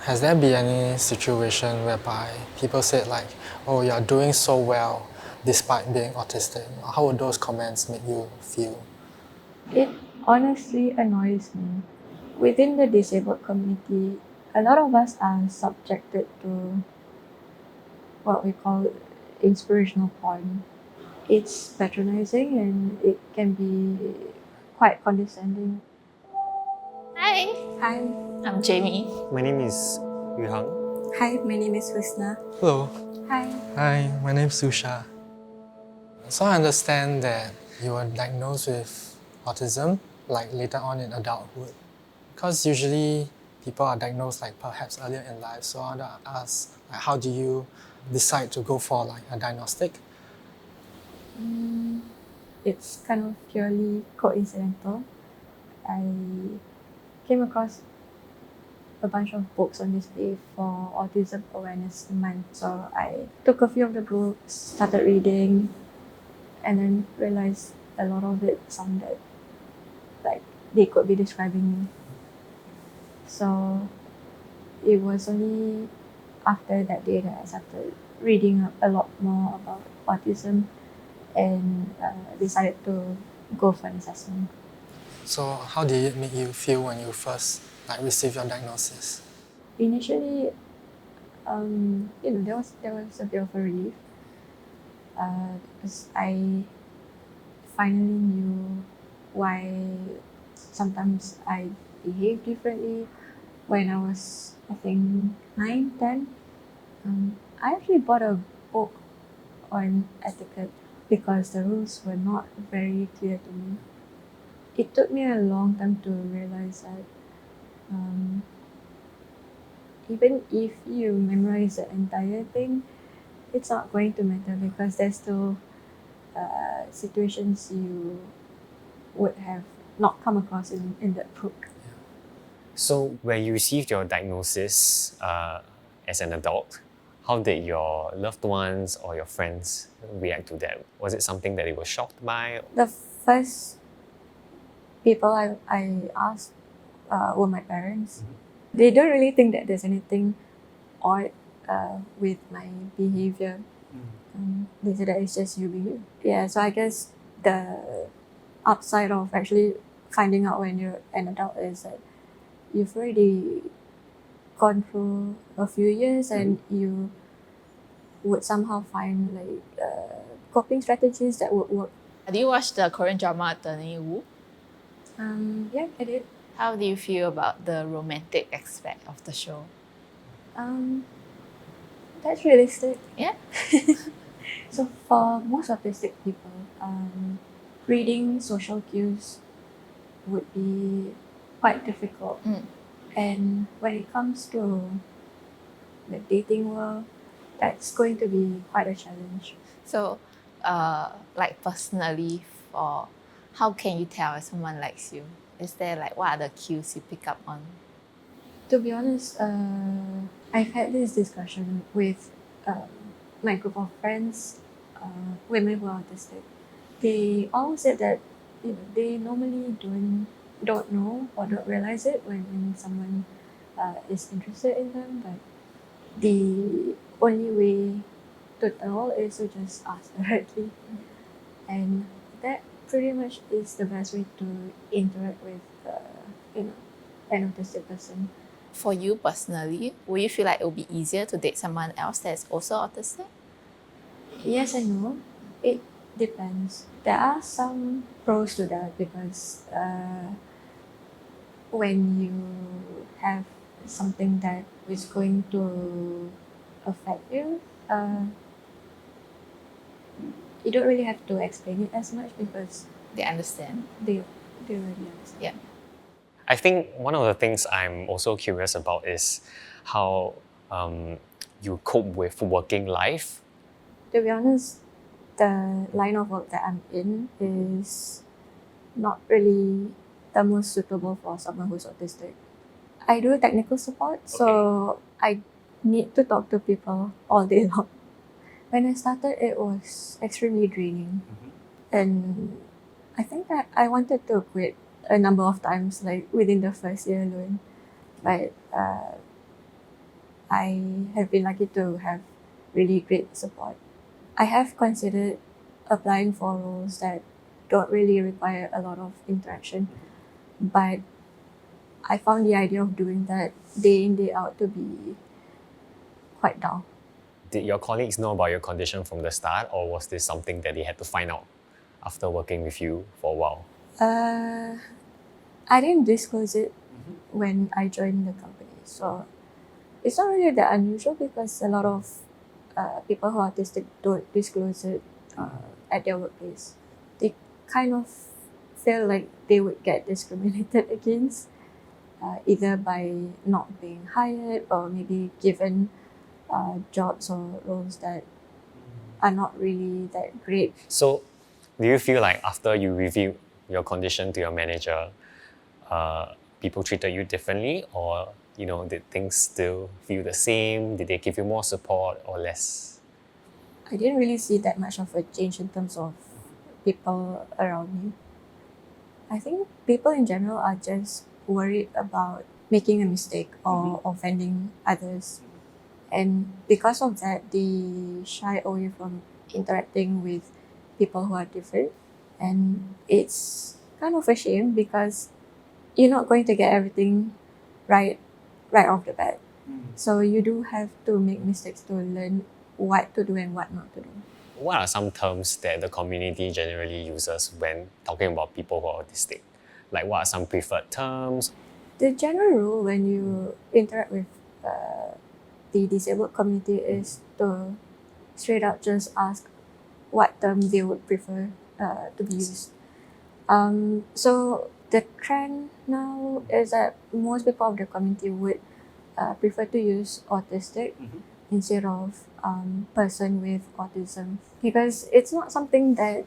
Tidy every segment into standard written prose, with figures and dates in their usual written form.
Has there been any situation whereby people said like, oh, you're doing so well despite being autistic? How would those comments make you feel? It honestly annoys me. Within the disabled community, a lot of us are subjected to what we call inspirational porn. It's patronizing and it can be quite condescending. Hi, Hi. I'm Jamie. My name is Yu Hang. Hi, my name is Husnah. Hello. Hi. Hi, my name's Susha. So I understand that you were diagnosed with autism like later on in adulthood. Because usually people are diagnosed like perhaps earlier in life. So I want to ask, like, how do you decide to go for like a diagnostic? It's kind of purely coincidental. I came across a bunch of books on this day for Autism Awareness Month. So I took a few of the books, started reading, and then realized a lot of it sounded like they could be describing me. So it was only after that day that I started reading up a lot more about autism and decided to go for an assessment. So how did it make you feel when you first like received your diagnosis? Initially, there was a bit of a relief because I finally knew why sometimes I behave differently. When I was, I think, 9, 10, I actually bought a book on etiquette because the rules were not very clear to me. It took me a long time to realize that um, even if you memorize the entire thing, it's not going to matter because there's still situations you would have not come across in that book. So, when you received your diagnosis as an adult, how did your loved ones or your friends react to that? Was it something that they were shocked by? The first people I asked were my parents. They don't really think that there's anything odd with my behavior. They said that it's just you being you. Yeah, so I guess the upside of actually finding out when you're an adult is that you've already gone through a few years and you would somehow find like coping strategies that would work. Do you watch the Korean drama Attorney Woo? Yeah, I did. How do you feel about the romantic aspect of the show? Um, that's realistic. Yeah? So for most autistic people, reading social cues would be quite difficult. And when it comes to the dating world, that's going to be quite a challenge. So, like personally, for how can you tell if someone likes you? Is there like what are the cues you pick up on? To be honest, I've had this discussion with my group of friends, women who are autistic. They all said that they normally don't know or don't realize it when someone is interested in them, but the only way to tell is to just ask directly, and that pretty much is the best way to interact with an autistic person. For you personally, will you feel like it will be easier to date someone else that's also autistic? Yes and no. It depends. There are some pros to that because when you have something that is going to affect you, you don't really have to explain it as much because They understand. they already understand. Yeah. I think one of the things I'm also curious about is how you cope with working life. To be honest, the line of work that I'm in is not really the most suitable for someone who's autistic. I do technical support, so I need to talk to people all day long. When I started, it was extremely draining, and I think that I wanted to quit a number of times, like within the first year alone. But I have been lucky to have really great support. I have considered applying for roles that don't really require a lot of interaction, but I found the idea of doing that day in, day out to be quite dull. Did your colleagues know about your condition from the start, or was this something that they had to find out after working with you for a while? I didn't disclose it when I joined the company, so it's not really that unusual because a lot of people who are autistic don't disclose it at their workplace. They kind of feel like they would get discriminated against, either by not being hired or maybe given jobs or roles that are not really that great. So, do you feel like after you reviewed your condition to your manager, people treated you differently, or did things still feel the same? Did they give you more support or less? I didn't really see that much of a change in terms of people around me. I think people in general are just worried about making a mistake or offending others. And because of that, they shy away from interacting with people who are different. And it's kind of a shame because you're not going to get everything right off the bat. So you do have to make mistakes to learn what to do and what not to do. What are some terms that the community generally uses when talking about people who are autistic? Like, what are some preferred terms? The general rule when you interact with the disabled community is to straight out just ask what term they would prefer to be used. So the trend now is that most people of the community would prefer to use autistic instead of person with autism, because it's not something that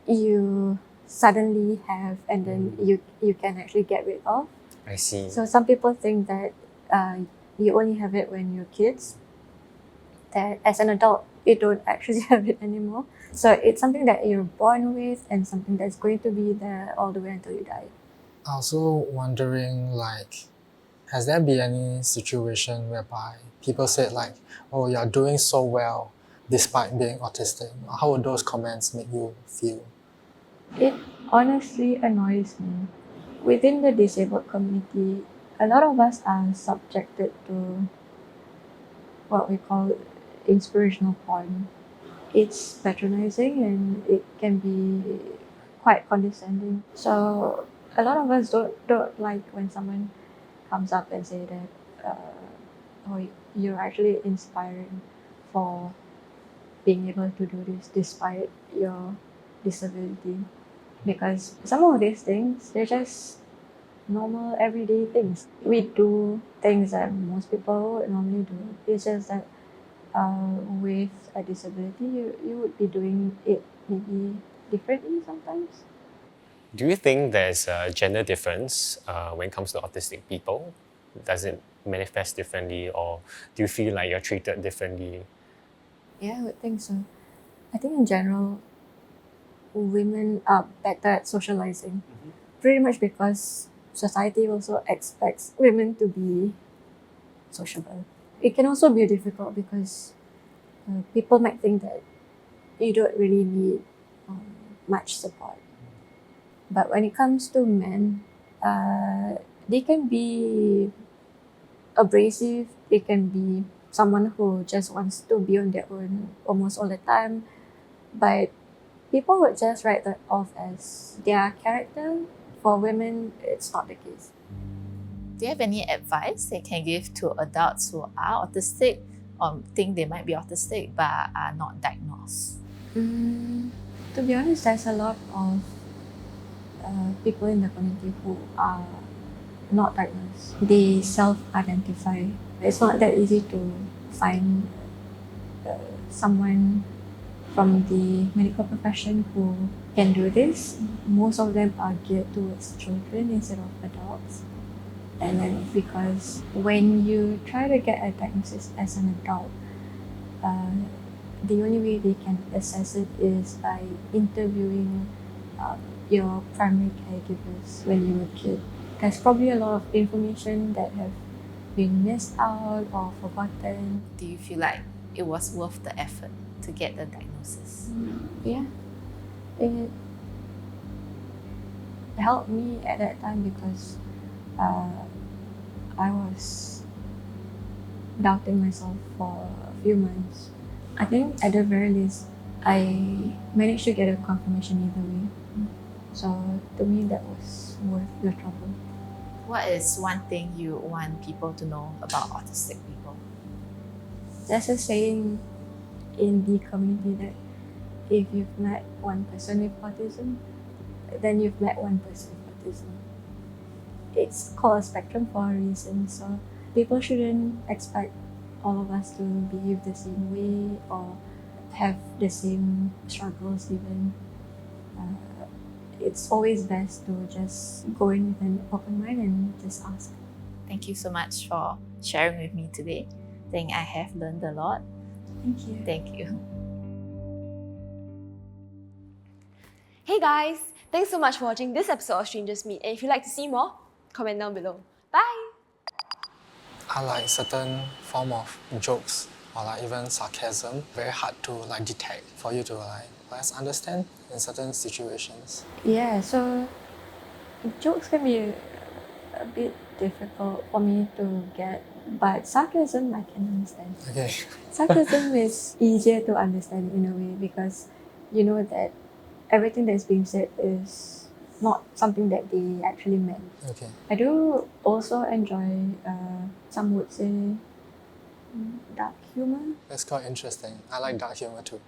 you suddenly have and then you can actually get rid of. I see. So some people think that you only have it when you're kids, that as an adult you don't actually have it anymore. So it's something that you're born with and something that's going to be there all the way until you die. Also wondering, like, has there been any situation whereby people said like, oh, you're doing so well despite being autistic? How would those comments make you feel? It honestly annoys me. Within the disabled community, a lot of us are subjected to what we call inspirational porn. It's patronizing and it can be quite condescending. So a lot of us don't like when someone comes up and say that oh, you're actually inspiring for being able to do this despite your disability. Because some of these things, they're just normal everyday things. We do things that most people would normally do. It's just that with a disability, you would be doing it maybe differently sometimes. Do you think there's a gender difference when it comes to autistic people? Does it manifest differently, or do you feel like you're treated differently? Yeah, I would think so. I think in general, women are better at socializing, pretty much because society also expects women to be sociable. It can also be difficult because people might think that you don't really need much support. But when it comes to men, they can be abrasive, they can be someone who just wants to be on their own almost all the time. But people would just write that off as their character. For women, it's not the case. Do you have any advice they can give to adults who are autistic or think they might be autistic but are not diagnosed? To be honest, there's a lot of people in the community who are not diagnosed. They self-identify. It's not that easy to find someone from the medical profession who can do this. Most of them are geared towards children instead of adults. And then because when you try to get a diagnosis as an adult, the only way they can assess it is by interviewing your primary caregivers when you were a kid. There's probably a lot of information that have being missed out or forgotten. Do you feel like it was worth the effort to get the diagnosis? Yeah, it helped me at that time because I was doubting myself for a few months. I think at the very least, I managed to get a confirmation either way. So to me, that was worth the trouble. What is one thing you want people to know about autistic people? There's a saying in the community that if you've met one person with autism, then you've met one person with autism. It's called a spectrum for a reason, so people shouldn't expect all of us to behave the same way or have the same struggles even. It's always best to just go in with an open mind and just ask. Thank you so much for sharing with me today. I think I have learned a lot. Thank you. Thank you. Hey guys, thanks so much for watching this episode of Strangers Meet, and if you'd like to see more, comment down below. Bye! Are like certain form of jokes or like even sarcasm very hard to like detect for you to like perhaps understand in certain situations? Yeah, so jokes can be a bit difficult for me to get, but sarcasm I can understand. Okay. Sarcasm is easier to understand in a way because you know that everything that's being said is not something that they actually meant. Okay. I do also enjoy, some would say, dark humor. That's quite interesting. I like dark humor too.